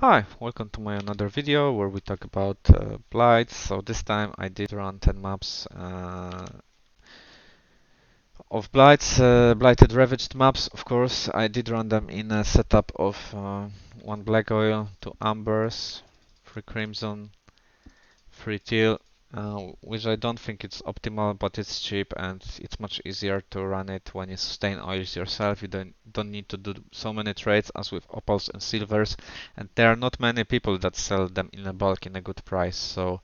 Hi, welcome to my another video where we talk about Blight. So this time I did run 10 maps of Blighted Ravaged Maps. Of course, I did run them in a setup of 1 black oil, 2 ambers, 3 crimson, 3 teal, which I don't think it's optimal, but it's cheap and it's much easier to run it when you sustain oils yourself. You don't need to do so many trades as with opals and silvers, and there are not many people that sell them in a bulk in a good price, so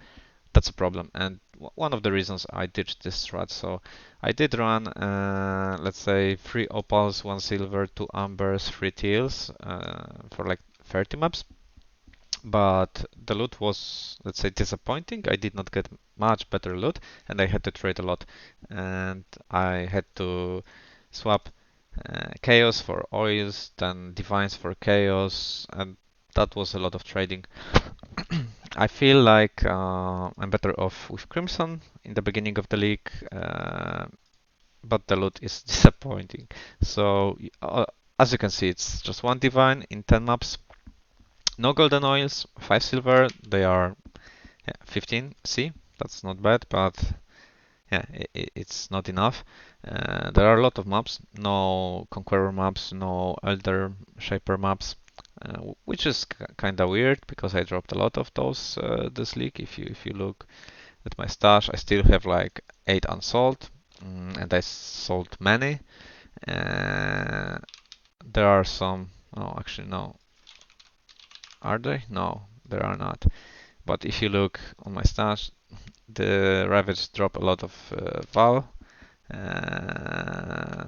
that's a problem. And one of the reasons I ditched this strat. So I did run, let's say, 3 opals, 1 silver, 2 ambers, 3 teals for like 30 maps. But the loot was, let's say, disappointing. I did not get much better loot, and I had to trade a lot. And I had to swap chaos for oils, then divines for chaos, and that was a lot of trading. I feel like I'm better off with Crimson in the beginning of the league, but the loot is disappointing. So, as you can see, it's just 1 divine in 10 maps. No golden oils, 5 silver, they are 15 C, that's not bad, but yeah, it's not enough. There are a lot of maps, no Conqueror maps, no Elder Shaper maps, which is kinda weird because I dropped a lot of those this league. If you look at my stash, I still have like 8 unsold, and I sold many. There are some, oh actually no, are they? No, there are not. But if you look on my stash, the Ravage drop a lot of Val. Uh,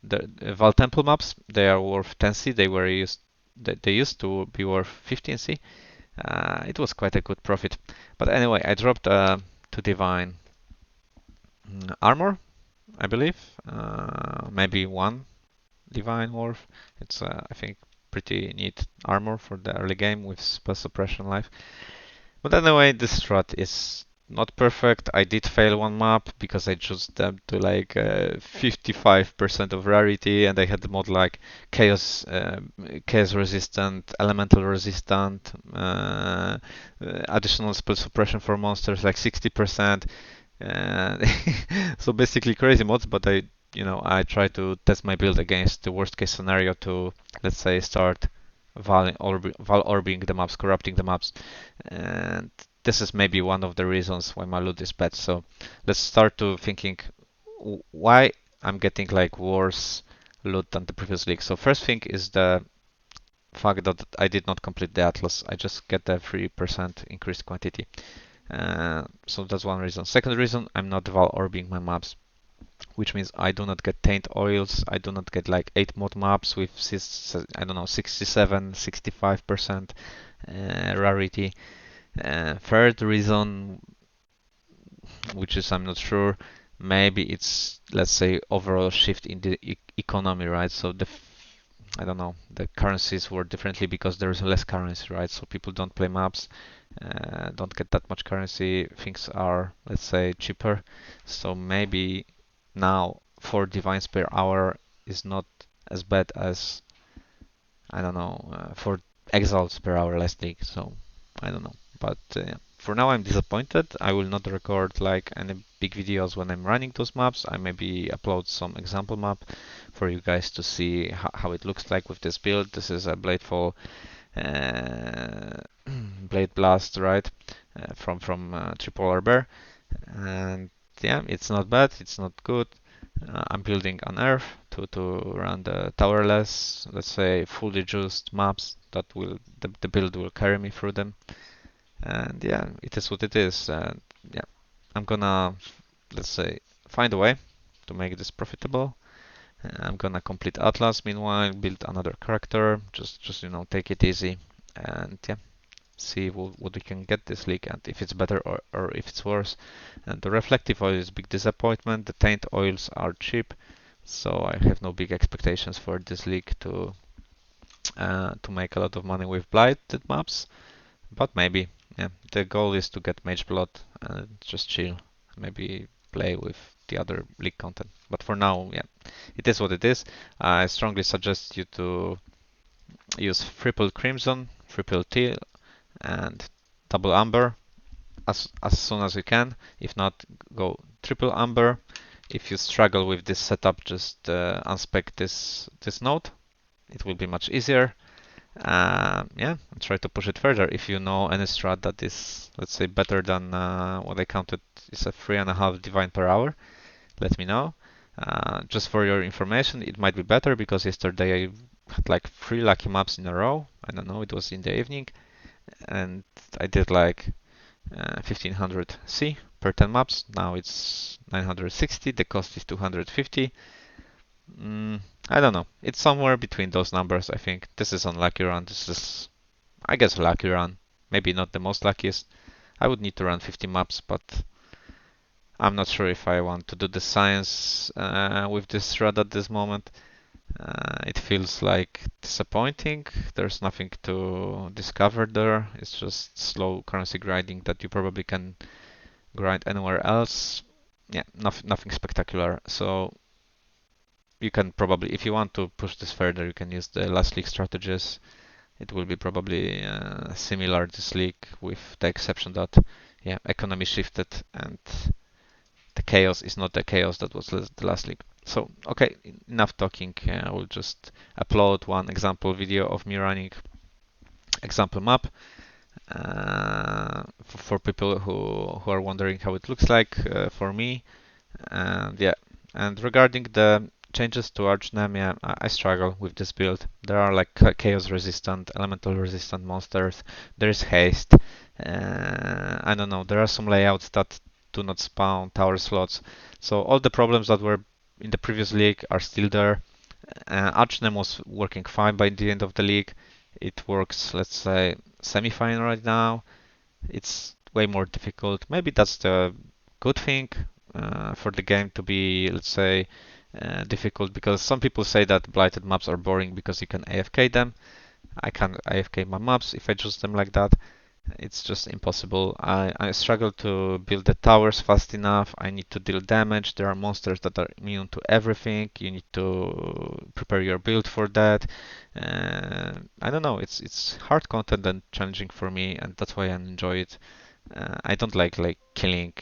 the Val Temple maps, they are worth 10C. They used to be worth 15C. It was quite a good profit. But anyway, I dropped 2 divine armor, I believe. Maybe 1 divine worth. It's I think pretty neat armor for the early game with spell suppression life. But anyway, this strat is not perfect. I did fail 1 map because I chose them to like 55% of rarity, and I had the mod like chaos resistant, elemental resistant, additional spell suppression for monsters like 60%. So basically crazy mods, but I try to test my build against the worst case scenario to, let's say, start Val orbing the maps, corrupting the maps, and this is maybe one of the reasons why my loot is bad. So let's start to thinking why I'm getting like worse loot than the previous league. So first thing is the fact that I did not complete the Atlas. I just get the 3% increased quantity. So that's one reason. Second reason, I'm not Val orbing my maps, which means I do not get taint oils. I do not get like 8 mod maps with I don't know 67, 65% rarity. Third reason, which is I'm not sure, maybe it's, let's say, overall shift in the economy, right? So I don't know, the currencies work differently because there's less currency, right? So people don't play maps, don't get that much currency. Things are, let's say, cheaper. So maybe now 4 divines per hour is not as bad as, I don't know, 4 exiles per hour last league. So I don't know, but for now I'm disappointed. I will not record like any big videos when I'm running those maps. I maybe upload some example map for you guys to see how it looks like with this build. This is a Bladefall Blade Blast, right? From Tripolar Bear, and yeah, it's not bad. It's not good. I'm building on Earth to run the towerless, let's say, fully juiced maps that will the build will carry me through them. And yeah, it is what it is. And yeah, I'm gonna, let's say, find a way to make this profitable. I'm gonna complete Atlas meanwhile, build another character, just take it easy, and yeah, see what we can get this league and if it's better or if it's worse. And the reflective oil is a big disappointment. The taint oils are cheap, so I have no big expectations for this league to make a lot of money with blighted maps. But maybe, yeah, the goal is to get Mage Blood and just chill. Maybe play with the other league content. But for now, yeah, it is what it is. I strongly suggest you to use triple crimson, triple teal, and double amber as soon as you can. If not, go triple amber. If you struggle with this setup, just unspec this node. It will be much easier. Yeah, and try to push it further. If you know any strat that is, let's say, better than what I counted is a 3.5 divine per hour, let me know. Just for your information, it might be better because yesterday I had like 3 lucky maps in a row. I don't know, it was in the evening, and I did like 1500 C per 10 maps. Now it's 960. The cost is 250. I don't know. It's somewhere between those numbers, I think. This is unlucky run. This is, I guess, a lucky run. Maybe not the most luckiest. I would need to run 50 maps, but I'm not sure if I want to do the science with this thread at this moment. It feels like disappointing. There's nothing to discover there. It's just slow currency grinding that you probably can grind anywhere else. Yeah, nothing spectacular. So you can probably, if you want to push this further, you can use the last league strategies. It will be probably similar this league with the exception that, yeah, economy shifted and the chaos is not the chaos that was the last league. So, okay, enough talking. I will just upload one example video of me running example map for people who are wondering how it looks like for me. And yeah, and regarding the changes to Archnemesis, I struggle with this build. There are like chaos resistant, elemental resistant monsters. There is haste. I don't know. There are some layouts that do not spawn tower slots. So all the problems that were in the previous league are still there. Archnemesis was working fine by the end of the league. It works, let's say, semi-fine right now. It's way more difficult. Maybe that's the good thing for the game to be, let's say, difficult, because some people say that blighted maps are boring because you can AFK them. I can't AFK my maps if I choose them like that. It's just impossible. I struggle to build the towers fast enough. I need to deal damage. There are monsters that are immune to everything. You need to prepare your build for that. I don't know. It's hard content and challenging for me, and that's why I enjoy it. I don't like killing,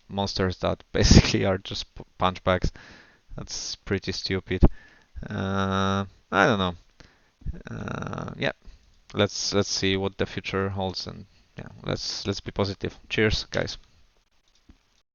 monsters that basically are just punchbacks. That's pretty stupid. I don't know. Yeah, let's see what the future holds, and yeah, let's be positive. Cheers, guys.